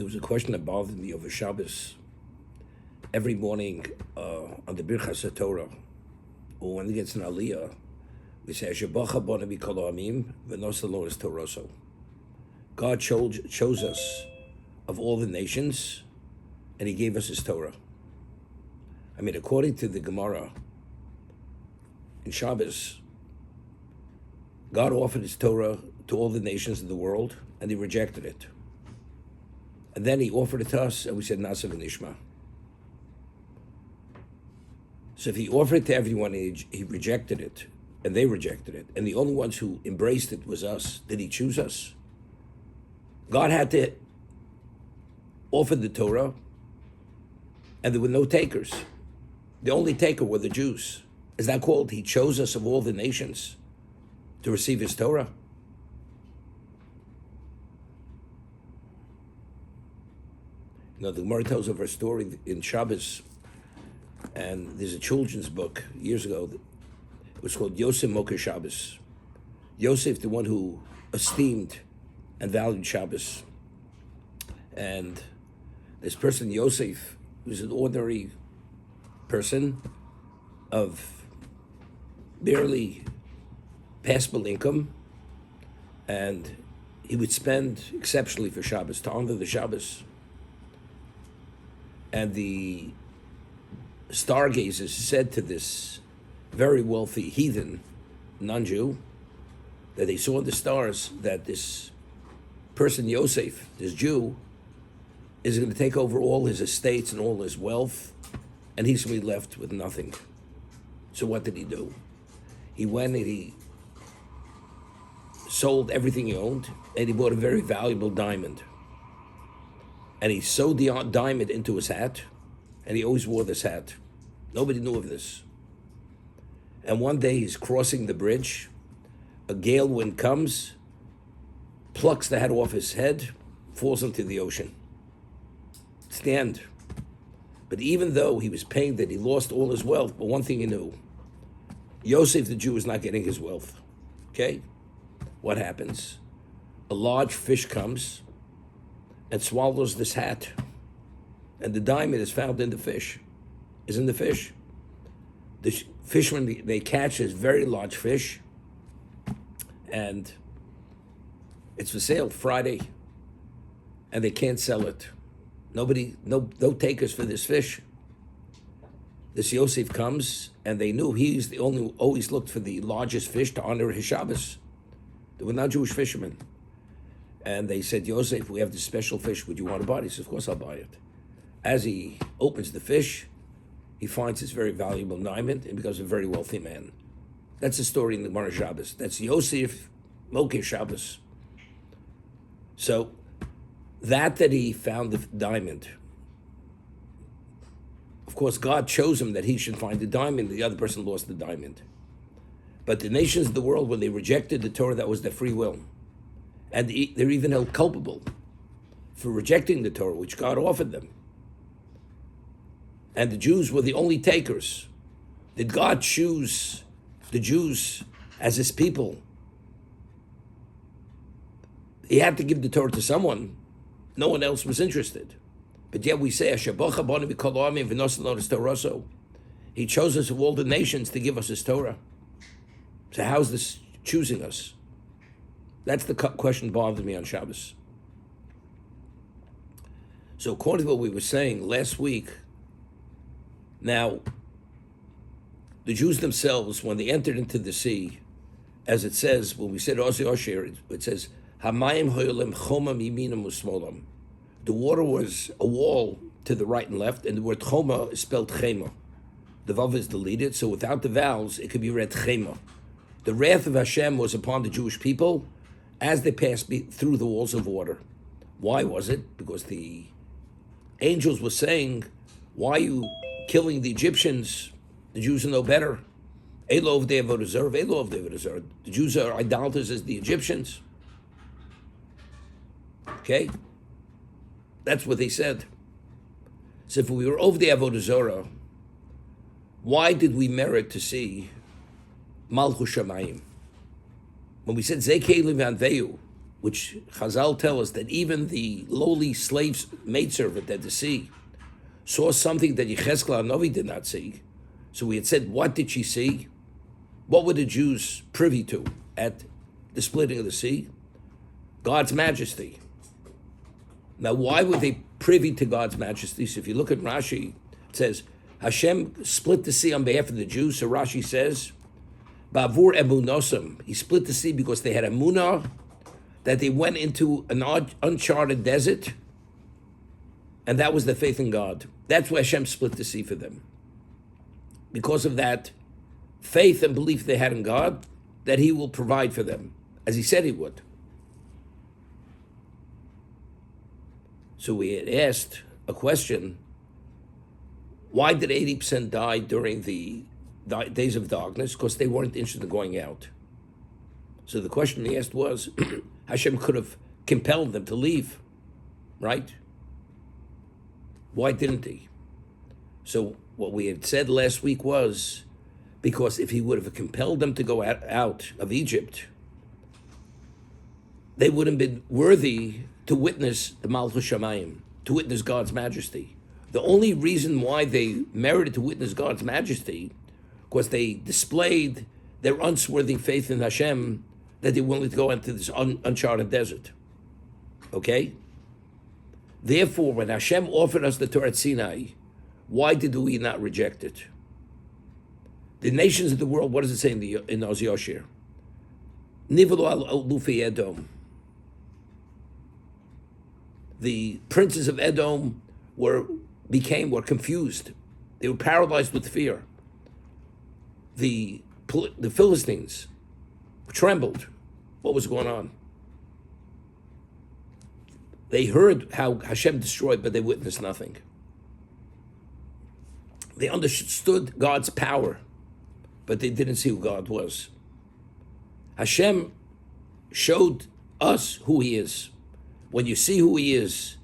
There was a question that bothered me over Shabbos. Every morning on the Birchas HaTorah, or when it gets an Aliyah, we say, Asher-bacha bana mikol ha'amim v'nosa lo es Toroso. God chose us of all the nations, and He gave us His Torah. I mean, according to the Gemara, in Shabbos, God offered His Torah to all the nations of the world, and they rejected it. And then He offered it to us, and we said, Nasa v'nishma. So if He offered it to everyone, and he rejected it, and they rejected it, and the only ones who embraced it was us, did He choose us? God had to offer the Torah, and there were no takers. The only taker were the Jews. Is that called He chose us of all the nations to receive His Torah? You know, the Gemara tells of our story in Shabbos, and there's a children's book years ago. It was called Yosef Moker Shabbos. Yosef, the one who esteemed and valued Shabbos. And this person, Yosef, was an ordinary person of barely passable income, and he would spend exceptionally for Shabbos, to honor the Shabbos. And the stargazers said to this very wealthy heathen, non-Jew, that they saw in the stars that this person, Yosef, this Jew, is going to take over all his estates and all his wealth, and he's going to be left with nothing. So what did he do? He went and he sold everything he owned, and he bought a very valuable diamond. And he sewed the diamond into his hat, and he always wore this hat. Nobody knew of this. And one day he's crossing the bridge, a gale wind comes, plucks the hat off his head, falls into the ocean. It's the end. But even though he was pained that he lost all his wealth, but one thing he knew, Yosef the Jew is not getting his wealth. Okay? What happens? A large fish comes and swallows this hat. And the diamond is found in the fish. Is in the fish. The fishermen, they catch this very large fish, and it's for sale Friday, and they can't sell it. No takers for this fish. This Yosef comes, and they knew he's the only who always looked for the largest fish to honor his Shabbos. They were not Jewish fishermen. And they said, Yosef, we have this special fish. Would you want to buy it? He said, of course I'll buy it. As he opens the fish, he finds this very valuable diamond and becomes a very wealthy man. That's the story in the Gemara Shabbos. That's Yosef Moker Shabbos. So that he found the diamond, of course, God chose him that he should find the diamond. The other person lost the diamond. But the nations of the world, when they rejected the Torah, that was their free will. And they're even held culpable for rejecting the Torah, which God offered them. And the Jews were the only takers. Did God choose the Jews as His people? He had to give the Torah to someone. No one else was interested. But yet we say, Asher-bacha bana mikol ha'amim v'nosa lo es Toroso. He chose us of all the nations to give us His Torah. So how's this choosing us? That's the question that bothered me on Shabbos. So according to what we were saying last week, now, the Jews themselves, when they entered into the sea, as it says, when we said Ozi Osher, it says, Hamayim ho'olem choma miminam u'smolam. The water was a wall to the right and left, and the word choma is spelled chema. The vav is deleted, so without the vowels, it could be read chema. The wrath of Hashem was upon the Jewish people as they passed through the walls of water. Why was it? Because the angels were saying, why are you killing the Egyptians? The Jews are no better. Elov de avodah zarah, Elov de avodah zarah. The Jews are idolaters as the Egyptians. Okay? That's what they said. So if we were over the avodah zarah, why did we merit to see Malchus Shamayim? When we said Zekei Livanveyu, which Chazal tell us that even the lowly slave maidservant at the sea saw something that Yechezkel HaNavi did not see. So we had said, what did she see? What were the Jews privy to at the splitting of the sea? God's majesty. Now, why were they privy to God's majesty? So if you look at Rashi, it says, Hashem split the sea on behalf of the Jews. So Rashi says, Ba'avur emunosam. He split the sea because they had emunah, that they went into an uncharted desert, and that was the faith in God. That's why Hashem split the sea for them. Because of that faith and belief they had in God, that He will provide for them, as He said He would. So we had asked a question, why did 80% die during the days of darkness? Because they weren't interested in going out. So the question he asked was, Hashem could have compelled them to leave, right? Why didn't He? So what we had said last week was, because if He would have compelled them to go out of Egypt, they would have been worthy to witness the Malchus Shamayim, to witness God's majesty. The only reason why they merited to witness God's majesty was they displayed their unswerving faith in Hashem, that they're willing to go into this uncharted desert. Okay? Therefore, when Hashem offered us the Torah at Sinai, why did we not reject it? The nations of the world, what does it say in Oz Yoshir? Nivelu al Lufi Edom. The princes of Edom were confused. They were paralyzed with fear. The Philistines trembled. What was going on? They heard how Hashem destroyed, but they witnessed nothing. They understood God's power, but they didn't see who God was. Hashem showed us who He is. When you see who He is,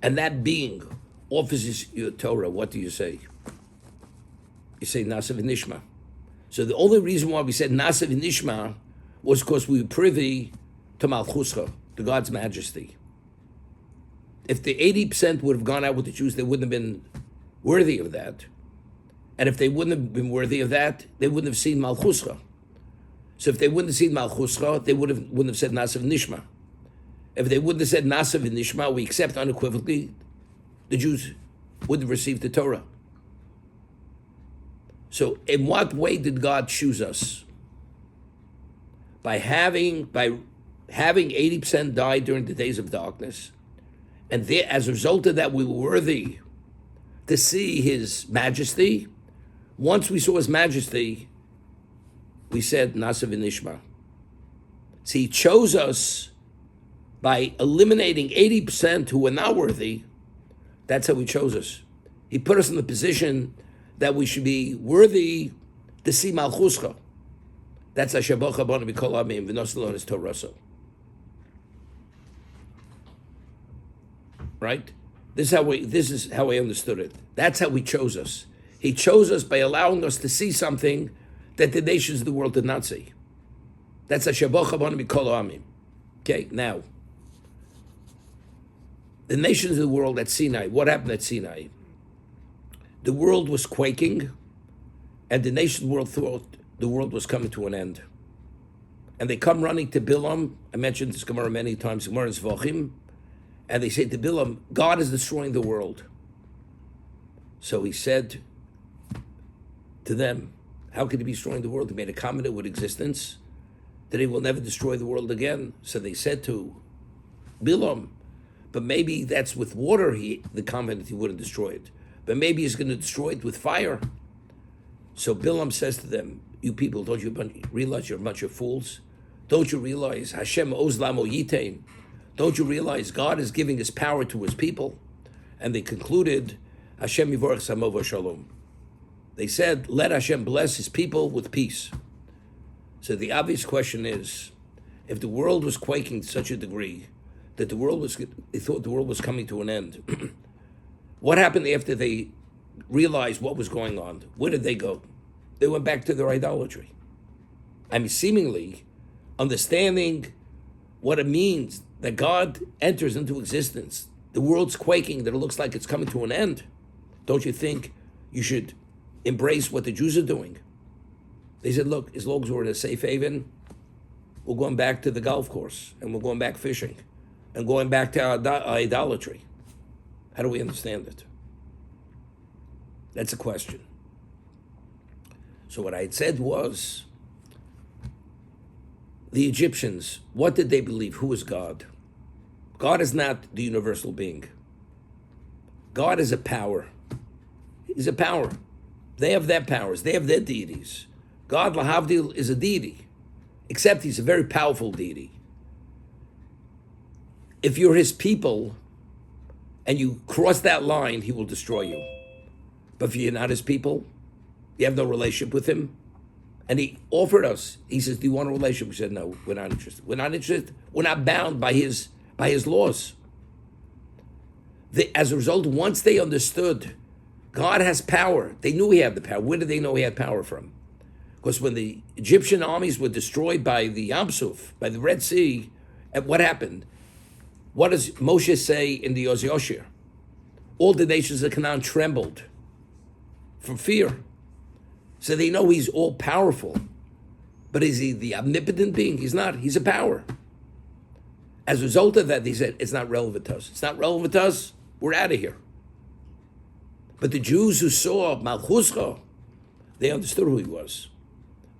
and that being offers you Torah, what do you say? You say Nasa v'nishma. So the only reason why we said Nasa v'nishma was because we were privy to Malchuscha, to God's majesty. If the 80% would have gone out with the Jews, they wouldn't have been worthy of that. And if they wouldn't have been worthy of that, they wouldn't have seen Malchuscha. So if they wouldn't have seen Malchuscha, they wouldn't have said Nasa v'nishma. If they wouldn't have said Nasa v'nishma, we accept unequivocally, the Jews wouldn't have received the Torah. So in what way did God choose us? By having 80% die during the days of darkness, and as a result of that, we were worthy to see His majesty. Once we saw His majesty, we said Nasa v'nishma. So He chose us by eliminating 80% who were not worthy. That's how He chose us. He put us in the position that we should be worthy to see Malchuscha. That's Asher Bocha Banu B'Kol Amim V'Nosel His Torah. Right? This is how I understood it. That's how He chose us. He chose us by allowing us to see something that the nations of the world did not see. That's Asher Bocha Banu B'Kol Amim. Okay, now, the nations of the world at Sinai, what happened at Sinai? The world was quaking, and the nations of the world thought the world was coming to an end. And they come running to Bilam. I mentioned this Gemara many times, Gemara Zvachim, and they say to Bilam, God is destroying the world. So he said to them, how could He be destroying the world? He made a covenant with existence that He will never destroy the world again. So they said to Bilam, but maybe that's with water, the covenant He wouldn't destroy it. But maybe He's going to destroy it with fire. So Bilam says to them, you people, don't you realize you're a bunch of fools? Don't you realize Hashem ozlamo yitain? Don't you realize God is giving His power to His people? And they concluded, Hashem yivorach samo v'shalom. They said, let Hashem bless His people with peace. So the obvious question is, if the world was quaking to such a degree that they thought the world was coming to an end, what happened after they realized what was going on? Where did they go? They went back to their idolatry. I mean, seemingly understanding what it means that God enters into existence, the world's quaking, that it looks like it's coming to an end, don't you think you should embrace what the Jews are doing? They said, look, as long as we're in a safe haven, we're going back to the golf course, and we're going back fishing, and going back to our idolatry. How do we understand it? That's a question. So what I had said was, the Egyptians, what did they believe? Who is God? God is not the universal being. God is a power. He's a power. They have their powers. They have their deities. God, lahavdil, is a deity, except he's a very powerful deity. If you're his people and you cross that line, he will destroy you. But if you're not his people, you have no relationship with him, and he offered us, he says, do you want a relationship? We said, no, we're not interested. We're not interested. We're not bound by his laws. As a result, once they understood God has power, they knew he had the power. Where did they know he had power from? Because when the Egyptian armies were destroyed by the Yam Suf, by the Red Sea, and what happened? What does Moshe say in the Oz Yoshir? All the nations of Canaan trembled from fear. So they know he's all powerful. But is he the omnipotent being? He's not. He's a power. As a result of that, they said, it's not relevant to us. It's not relevant to us. We're out of here. But the Jews who saw Malchuscha, they understood who he was.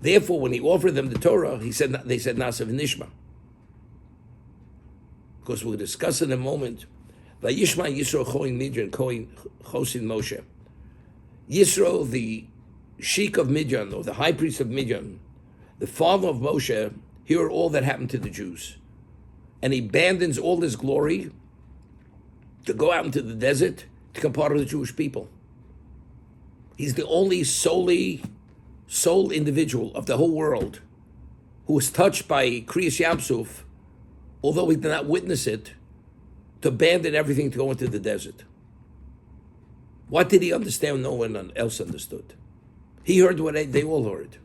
Therefore, when he offered them the Torah, they said Nasav Nishma. Because we'll discuss in a moment. Vayishma Yisro Choin Midyan Chosin Moshe. Yisro, the sheik of Midian, or the high priest of Midian, the father of Moshe, heard all that happened to the Jews. And he abandons all his glory to go out into the desert to become part of the Jewish people. He's the only sole individual of the whole world who was touched by Kriyas Yam Suf, although he did not witness it, to abandon everything to go into the desert. What did he understand no one else understood? He heard what they all heard.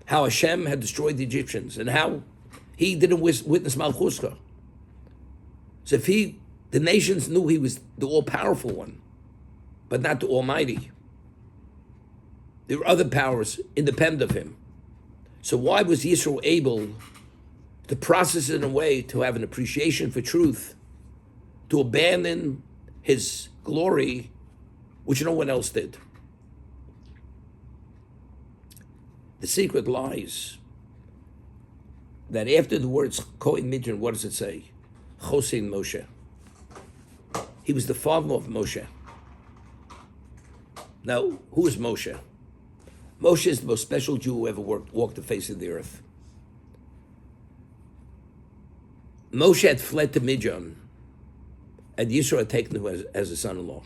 How Hashem had destroyed the Egyptians, and how he didn't witness Malchuscha. So if the nations knew he was the all-powerful one, but not the Almighty. There were other powers independent of him. So why was Yisro able to process it in a way to have an appreciation for truth, to abandon his glory, which no one else did? The secret lies that after the words Kohen Midyan, what does it say? Chosin Moshe. He was the father of Moshe. Now, who is Moshe? Moshe is the most special Jew who ever walked the face of the earth. Moshe had fled to Midian, and Yisro had taken him as a son-in-law.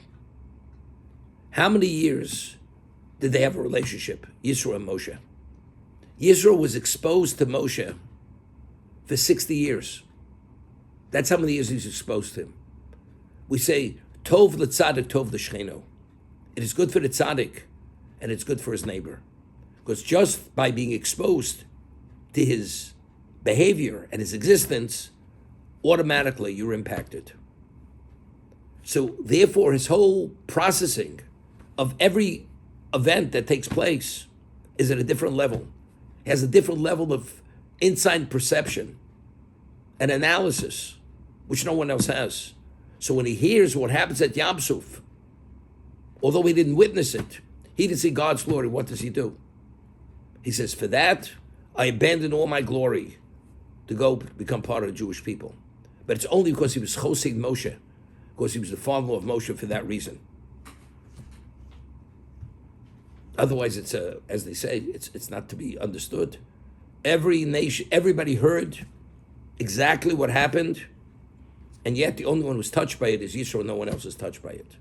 How many years did they have a relationship, Yisro and Moshe? Yisro was exposed to Moshe for 60 years. That's how many years he's exposed to him. We say, Tov l'tzadik, Tov l'shcheno. It is good for the tzaddik, and it's good for his neighbor. Because just by being exposed to his behavior and his existence, automatically you're impacted. So therefore, his whole processing of every event that takes place is at a different level. He has a different level of insight, perception, and analysis, which no one else has. So when he hears what happens at Yam Suf, although he didn't witness it, he didn't see God's glory. What does he do? He says, for that, I abandoned all my glory to go become part of the Jewish people. But it's only because he was Chosin Moshe, because he was the father of Moshe for that reason. Otherwise, it's as they say, it's not to be understood. Every nation, everybody heard exactly what happened, and yet the only one who was touched by it is Yisro, no one else is touched by it.